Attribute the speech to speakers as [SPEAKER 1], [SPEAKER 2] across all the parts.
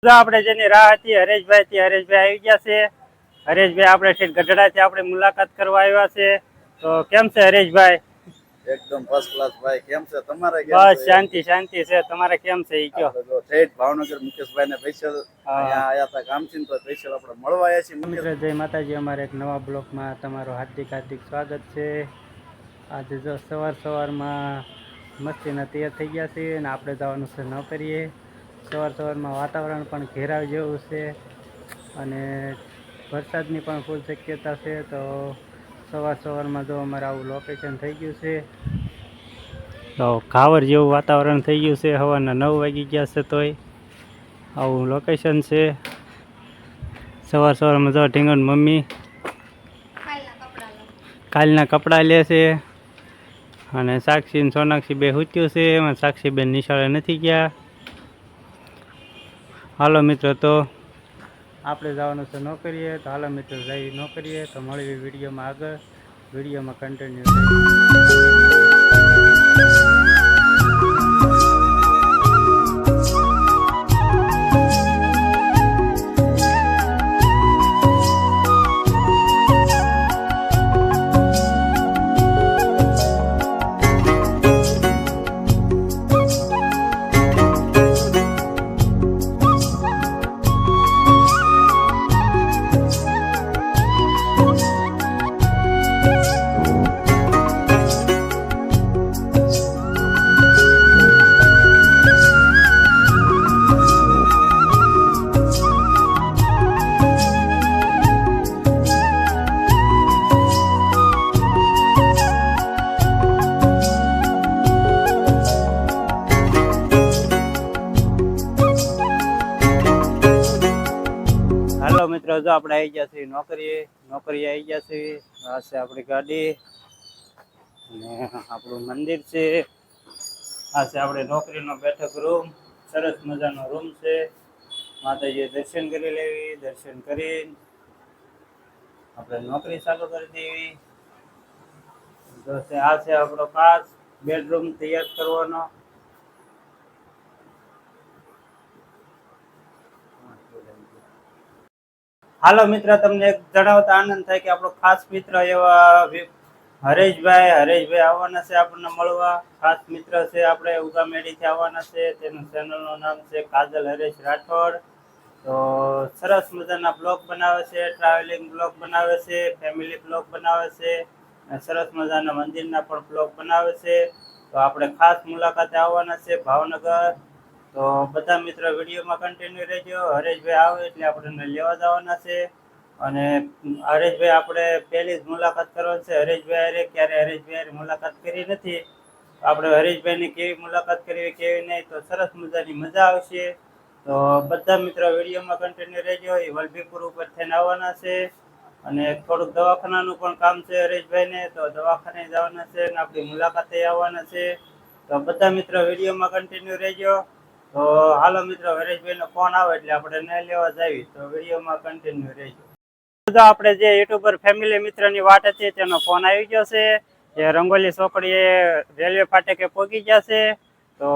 [SPEAKER 1] આપણે જેની રાહ હતી હરેશભાઈ થી હરેશભાઈ આવી ગયા છે. હરેશભાઈ આપણે ઠેઠ ગઢડાથી આપણે મુલાકાત કરવા આવ્યા છે. તો કેમ છે હરેશભાઈ?
[SPEAKER 2] એકદમ ફર્સ્ટ ક્લાસ ભાઈ. કેમ છે તમારે?
[SPEAKER 1] બસ શાંતિ શાંતિ છે. તમારે કેમ છે ઈ કયો?
[SPEAKER 2] ઠેઠ ભાવનગર મુકેશભાઈ ને સ્પેશિયલ અહીંયા આયા હતા કામથી, તો સ્પેશિયલ આપણે મળવા આવ્યા છીએ.
[SPEAKER 1] મિત્રો જય માતાજી, અમારે એક નવા બ્લોગમાં તમારું હાર્દિક હાર્દિક સ્વાગત છે. આજે જો સવારમાં મસ્તીના તૈયાર થઈ ગયા છે અને આપણે જવાનું છે નોકરીએ. સવારમાં વાતાવરણ પણ ઘેરાવ જેવું છે અને વરસાદની પણ ફૂલ શક્યતા છે. તો સવારમાં જો અમારે આવું લોકેશન થઈ ગયું છે. તો કાવર જેવું વાતાવરણ થઈ ગયું છે. સવારના 9 વાગી ગયા છે તોય આવું લોકેશન છે. સવારમાં જો ઢીંગણ મમ્મી કાલના કપડાં લે છે અને સાક્ષી ને સોનાક્ષી બે સૂત્યું છે. એમાં સાક્ષી બેન નિશાળે નથી ગયા. હાલો મિત્રો, તો આપણે જવાનું છે નોકરીએ. તો હાલો મિત્રો જઈ નોકરીએ. તો મળીએ વિડીયોમાં આગળ. વિડીયોમાં કન્ટિન્યુ મિત્રો, જો આપણે આવી ગયા છીએ નોકરી આવી ગયા છીએ. આ છે આપણી ગાડી અને આપણું મંદિર છે. આ છે આપણે નોકરીનો બેઠક રૂમ. સરસ મજાનો રૂમ છે. માતાજી દર્શન કરી લેવી. દર્શન કરીને આપણે નોકરી ચાલુ કરી દેવી. આ છે આપણો ખાસ બેડરૂમ તૈયાર કરવાનો. હાલો મિત્ર, તમને એક જણાવતા આનંદ થાય કે આપણો ખાસ મિત્ર એવા હરેશભાઈ આવવાના છે આપણને મળવા. ખાસ મિત્ર છે, આપણે ઉગામેડીથી આવવાના છે. તેનું ચેનલનું નામ છે કાજલ હરેશ રાઠોડ. તો સરસ મજાના બ્લોગ બનાવે છે, ટ્રાવેલિંગ બ્લોગ બનાવે છે, ફેમિલી બ્લોગ બનાવે છે અને સરસ મજાના મંદિરના પણ બ્લોગ બનાવે છે. તો આપણે ખાસ મુલાકાતે આવવાના છે ભાવનગર. તો બધા મિત્રો વિડીયોમાં કન્ટિન્યુ રહેજો. હરેશભાઈ આવે એટલે આપણે લેવા જવાના છે. અને હરેશભાઈ આપણે પહેલી જ મુલાકાત કરવાની છે. હરેશભાઈ ક્યારે હરેશભાઈ મુલાકાત કરી નથી. આપણે હરેશભાઈની કેવી મુલાકાત કરવી કેવી નહીં, તો સરસ મજાની મજા આવશે. તો બધા મિત્રો વિડીયોમાં કન્ટિન્યુ રહેજો. એ વલભીપુર ઉપર થઈને આવવાના છે અને થોડુંક દવાખાનાનું પણ કામ છે હરેશભાઈને. તો દવાખાને જવાના છે અને આપણી મુલાકાતે આવવાના છે. તો બધા મિત્રો વિડીયોમાં કન્ટિન્યુ રહેજો. તો હાલો મિત્રો, હરેશભાઈનો ફોન આવે એટલે આપણે ન લેવા જાવી. તો વિડીયોમાં કન્ટિન્યુ રહેજો. તો આપણે જે યુટ્યુબર ફેમિલી મિત્રની વાટ હતી તેનો ફોન આવી ગયો છે. જે રંગોલી ચોકડીએ રેલવે ફાટકે પહોંચી ગયા છે. તો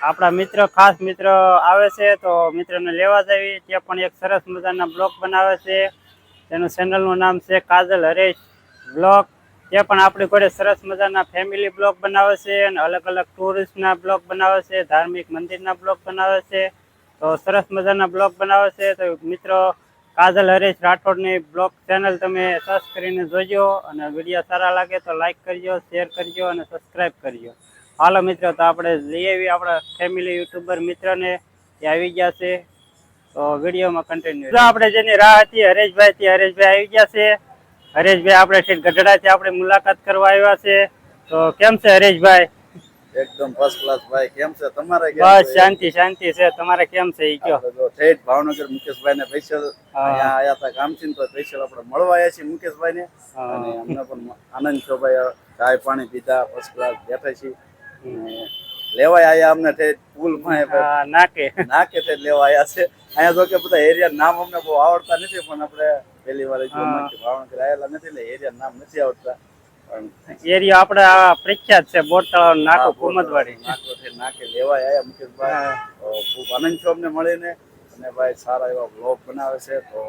[SPEAKER 1] આપણા મિત્ર ખાસ મિત્ર આવે છે. તો મિત્રને લેવા જાવી. ત્યાં પણ એક સરસ મજાના બ્લોગ બનાવે છે. તેનું ચેનલનું નામ છે કાજલ હરેશ બ્લોગ. તે પણ આપણી જોડે સરસ મજાના ફેમિલી બ્લોગ બનાવે છે અને અલગ અલગ ટુરિસ્ટના બ્લોગ બનાવે છે, ધાર્મિક મંદિરના બ્લોગ બનાવે છે. તો સરસ મજાના બ્લોગ બનાવે છે. તો મિત્રો, કાજલ હરેશ રાઠોડની બ્લોગ ચેનલ તમે સર્ચ કરીને જોજો અને વિડીયો સારા લાગે તો લાઈક કરજો, શેર કરજો અને સબસ્ક્રાઈબ કરજો. હાલો મિત્રો, તો આપણે લઈ આવી આપણા ફેમિલી યુટ્યુબર મિત્રને. તે આવી ગયા છે. તો વિડીયોમાં કન્ટિન્યુ. આપણે જેની રાહ હતી હરેશભાઈ આવી ગયા છે. હરેશભાઈ આપણે ઠેઠ ગઢડાથી આપણે મુલાકાત કરવા આવ્યા છે. તો કેમ છે હરેશભાઈ?
[SPEAKER 2] એકદમ ફર્સ્ટ ક્લાસ ભાઈ. કેમ છે તમારે?
[SPEAKER 1] બસ શાંતિ શાંતિ છે. તમારે કેમ છે ઈ કયો?
[SPEAKER 2] ઠેઠ ભાવનગર મુકેશભાઈ ને સ્પેશિયલ અહીંયા આયા હતા કામથી, તો સ્પેશિયલ આપણે મળવા આવ્યા છીએ મુકેશભાઈ ને. અને અમને પણ આનંદ થયો ભાઈ. ચાય પાણી પીધા, ફર્સ્ટ ક્લાસ બેઠા છીએ. લેવાય આયા અમને ઠેઠ પુલ નાકે ઠેઠ લેવા આવ્યા છે. અહીંયા જો કે બધા એરિયા નામ અમને બહુ આવડતા નથી, પણ આપણે પહેલી વાર ભાવનગર આવેલા નથી એટલે એરિયા નામ નથી આવડતા.
[SPEAKER 1] એરિયા આપણે આ પ્રખ્યાત છે બોરતળાવ નાકો કુમદવાડી.
[SPEAKER 2] નાકોથી નાકે લેવાય આયા મુકેશભાઈ. તો ખૂબ આનંદ છો અમને મળીને. અને ભાઈ સારા એવા બ્લોગ બનાવે છે, તો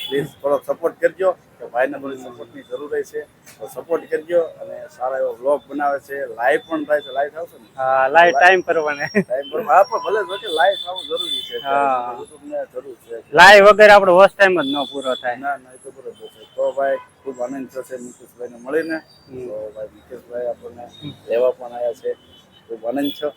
[SPEAKER 2] પ્લીઝ થોડો સપોર્ટ કરજો. કે ભાઈને થોડી સપોર્ટની જરૂર છે, તો સપોર્ટ કરજો. અને સારા એવા બ્લોગ બનાવે છે, લાઈવ પણ થાય છે. લાઈવ આવશે ને?
[SPEAKER 1] હા, લાઈવ ટાઈમ કરવાને.
[SPEAKER 2] ટાઈમ પર હા, પણ ભલે જો કે લાઈવ આવવું જરૂરી છે. યુટ્યુબને જરૂર છે.
[SPEAKER 1] લાઈવ વગર આપણો વોચ ટાઈમ જ ન પૂરો થાય.
[SPEAKER 2] ના ના, એ તો બરોબર છે. તો ભાઈ ખૂબ આનંદ થશે મુકેશભાઈને મળીને. તો ભાઈ મુકેશભાઈ આપણને લેવા પણ આવ્યા છે. ખૂબ આનંદ છો.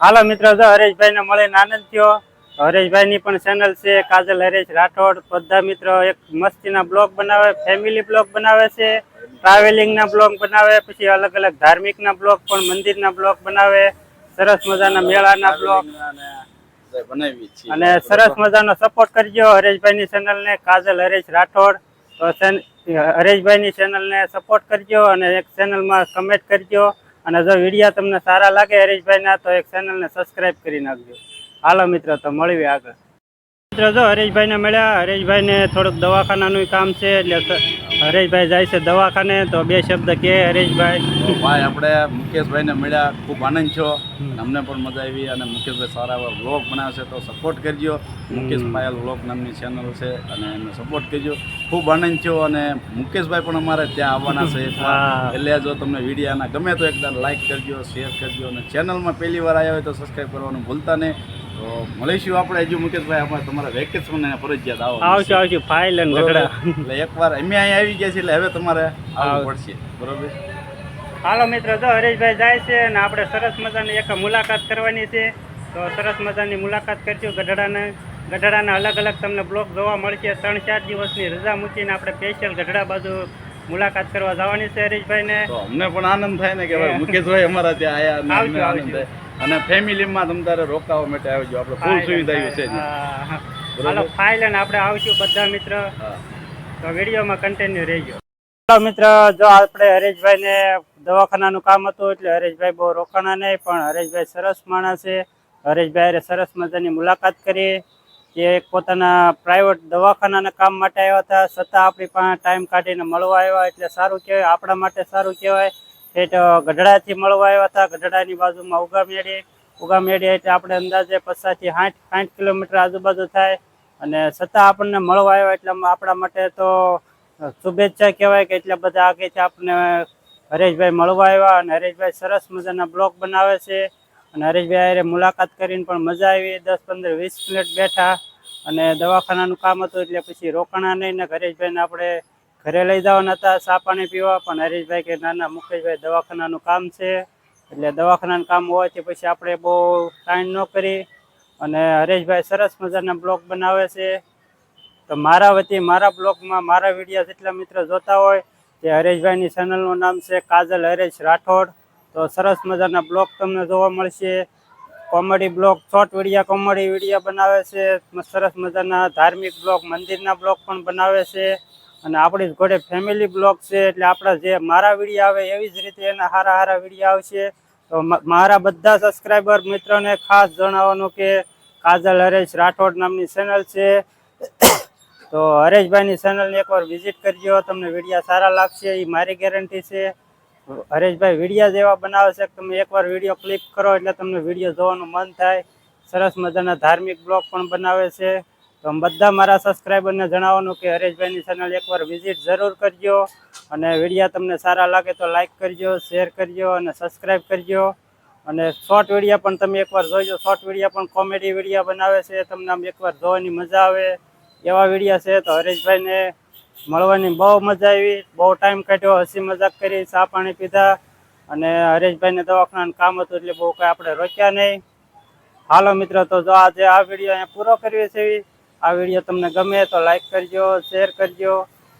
[SPEAKER 1] હાલો મિત્રો, જો હરેશભાઈને મળીને આનંદ થયો. હરેશભાઈની પણ ચેનલ છે કાજલ હરેશ રાઠોડ. બધા મિત્રો એક મસ્તીના બ્લોગ બનાવે, ફેમિલી બ્લોગ બનાવે છે, ટ્રાવેલિંગના બ્લોગ બનાવે, પછી અલગ અલગ ધાર્મિકના બ્લોગ પણ, મંદિરના બ્લોગ બનાવે, સરસ મજાના મેળાના બ્લોગ
[SPEAKER 2] બનાવી છીએ.
[SPEAKER 1] અને સરસ મજાનો સપોર્ટ કરજો હરેશભાઈની ચેનલને કાજલ હરેશ રાઠોડ. તો હરેશભાઈની ચેનલને સપોર્ટ કરજો અને એક ચેનલમાં કમેન્ટ કરજો. અને જો વિડીયો તમને સારા લાગે હરેશભાઈના, તો એક ચેનલને સબસ્ક્રાઇબ કરી નાખજો. હાલો મિત્રો, તો મળીએ આગળ. મિત્રો જો હરેશભાઈને મળ્યા. હરેશભાઈને થોડુંક દવાખાનાનું કામ છે, એટલે હરેશભાઈ જાય છે દવાખાને. તો બે શબ્દ કે હરેશભાઈ.
[SPEAKER 2] ભાઈ આપણે મુકેશભાઈને મળ્યા, ખૂબ આનંદ છો. અમને પણ મજા આવી. અને મુકેશભાઈ સારા એવા વ્લોગ બનાવે છે, તો સપોર્ટ કરજો. મુકેશ પાયલ વ્લોગ નામની ચેનલ છે, અને એને સપોર્ટ કરજો. ખૂબ આનંદ છો. અને મુકેશભાઈ પણ અમારે ત્યાં આવવાના છે એટલે જો તમને વિડીયોના ગમે તો એકદમ લાઈક કરજો, શેર કરજો. અને ચેનલમાં પહેલી વાર આવ્યા હોય તો સબસ્ક્રાઈબ કરવાનું ભૂલતા નહીં. તો મળીશું આપણે હજુ મુકેશભાઈ. આપણે તમારા વેકેશન ફરજિયાત
[SPEAKER 1] આવજો ફાઇલ અને ગઢડા.
[SPEAKER 2] એટલે એકવાર અમે અહીંયા આવી ગયા છીએ, એટલે હવે તમારે આવવું પડશે. બરોબર.
[SPEAKER 1] હાલો મિત્રો, જો હરેશભાઈ જાય છે અને આપણે સરસ મજાની એક મુલાકાત કરવાની છે. તો સરસ મજાની મુલાકાત કરજો ગઢડાના અલગ અલગ તમને બ્લોગ જોવા મળશે. 3-4 દિવસની રજા મૂકીને આપણે સ્પેશિયલ ગઢડા બાજુ મુલાકાત કરવા જવાની છે હરેશભાઈને.
[SPEAKER 2] તો અમને પણ આનંદ થાય ને કે ભાઈ મુકેશભાઈ અમારા ત્યાં આયા. આનંદ થાય. અને ફેમિલીમાં તમ તારે રોકાવા માટે આવજો. આપણે ફૂલ સુવિધા છે.
[SPEAKER 1] હાલો ફાઇલ અને આપણે આવશું બધા મિત્ર. તો વિડીયોમાં કન્ટિન્યુ રહેજો. મિત્ર, જો આપણે હરેશભાઈને દવાખાનાનું કામ હતું, એટલે હરેશભાઈ બહુ રોકાણા નહીં, પણ હરેશભાઈ સરસ માણસ છે. હરેશભાઈ સરસ મજાની મુલાકાત કરી. એ પોતાના પ્રાઇવેટ દવાખાનાના કામ માટે આવ્યા હતા, છતાં આપણી પાસે ટાઈમ કાઢીને મળવા આવ્યા, એટલે સારું કહેવાય. આપણા માટે સારું કહેવાય. એ તો ગઢડાથી મળવા આવ્યા હતા. ગઢડાની બાજુમાં ઉગામેડી એટલે આપણે અંદાજે 50 થી 60 કિલોમીટર આજુબાજુ થાય. અને છતાં આપણને મળવા આવ્યા, એટલે આપણા માટે તો શુભેચ્છા કહેવાય કે એટલા બધા આગેથી આપણને હરેશભાઈ મળવા આવ્યા. અને હરેશભાઈ સરસ મજાના બ્લોગ બનાવે છે. અને હરેશભાઈ મુલાકાત કરીને પણ મજા આવી. 10, 15, 20 મિનિટ બેઠા. અને દવાખાનાનું કામ હતું, એટલે પછી રોકાણા નહીં ને હરેશભાઈને આપણે ઘરે લઈ જવાના હતા ચા પાણી પીવા. પણ હરેશભાઈ કે ના મુકેશભાઈ દવાખાનાનું કામ છે, એટલે દવાખાનાનું કામ હોવાથી પછી આપણે બહુ ટાઈમ ન કરી. અને હરેશભાઈ સરસ મજાના બ્લોગ બનાવે છે. તો મારા વતી મારા બ્લોગમાં મારા વિડીયો જેટલા મિત્રો જોતા હોય, તે હરેશભાઈની ચેનલનું નામ છે કાજલ હરેશ રાઠોડ. તો સરસ મજાના બ્લોગ તમને જોવા મળશે. Comedy blog, short video, comedy video બનાવે છે. સરસ મજાના ધાર્મિક બ્લોગ, મંદિરના બ્લોગ પણ બનાવે છે. અને આપણી જોડે ફેમિલી બ્લોગ છે, એટલે આપણા જે મારા વિડીયો આવે એવી જ રીતે એના સારા વિડીયો આવશે. તો મારા બધા સબસ્ક્રાઈબર મિત્રોને ખાસ જણાવવાનું કે કાજલ હરેશ રાઠોડ નામની ચેનલ છે. તો હરેશભાઈની ચેનલને એકવાર વિઝિટ કરજો. તમને વિડીયો સારા લાગશે, એ મારી ગેરંટી છે. હરેશભાઈ વિડીયો જેવા બનાવે છે કે તમે એકવાર વિડીયો ક્લિક કરો એટલે તમને વિડીયો જોવાનું મન થાય. સરસ મજાના ધાર્મિક બ્લોગ પણ બનાવે છે. તો બધા મારા સબસ્ક્રાઈબરને જણાવવાનું કે હરેશભાઈની ચેનલ એકવાર વિઝિટ જરૂર કરજો. અને વિડીયો તમને સારા લાગે તો લાઈક કરજો, શેર કરજો અને સબસ્ક્રાઈબ કરજો. અને શોર્ટ વિડીયો પણ તમે એકવાર જોઈજો. શોર્ટ વિડીયો પણ કોમેડી વિડીયો બનાવે છે, તમને આમ એકવાર જોવાની મજા આવે એવા વિડીયો છે. તો હરેશભાઈને મળવાની બહુ મજા આવી. બહુ ટાઈમ કાઢ્યો, હસી મજાક કરી, ચા પાણી પીધા. અને હરેશભાઈને દવાખાનાનું કામ હતું, એટલે બહુ કંઈ આપણે રોક્યા નહીં. હાલો મિત્રો, તો જો આજે આ વિડીયો અહીંયા પૂરો કરીએ છીએ. આ વિડીયો તમને ગમે તો લાઈક કરજો, શેર કરજો.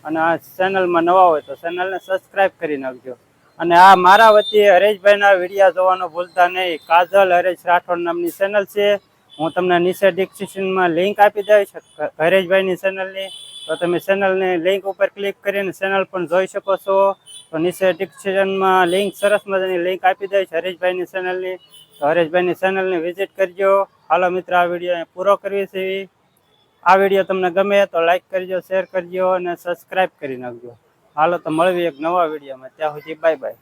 [SPEAKER 1] અને આ ચેનલમાં નવા હોય તો ચેનલને સબસ્ક્રાઈબ કરી નાખજો. અને આ મારા વતી હરેશભાઈના વિડીયો જોવાનું ભૂલતા નહીં. કાજલ હરેશ રાઠોડ નામની ચેનલ છે. હું તમને નીચે ડિસ્ક્રિપ્શનમાં લિંક આપી દઈશ હરેશભાઈની ચેનલની. તો તમે ચેનલની લિંક ઉપર ક્લિક કરીને ચેનલ પણ જોઈ શકો છો. તો નીચે ડિસ્ક્રિપ્શનમાં લિંક, સરસ મજાની લિંક આપી દઈશ હરેશભાઈની ચેનલની. તો હરેશભાઈની ચેનલને વિઝિટ કરજો. હાલો મિત્રો, આ વિડીયો પૂરો કરીએ છીએ. આ વિડીયો તમને ગમે તો લાઈક કરજો, શેર કરજો અને સબસ્ક્રાઈબ કરી નાખજો. હાલો તો મળવી એક નવા વિડીયોમાં, ત્યાં સુધી બાય બાય.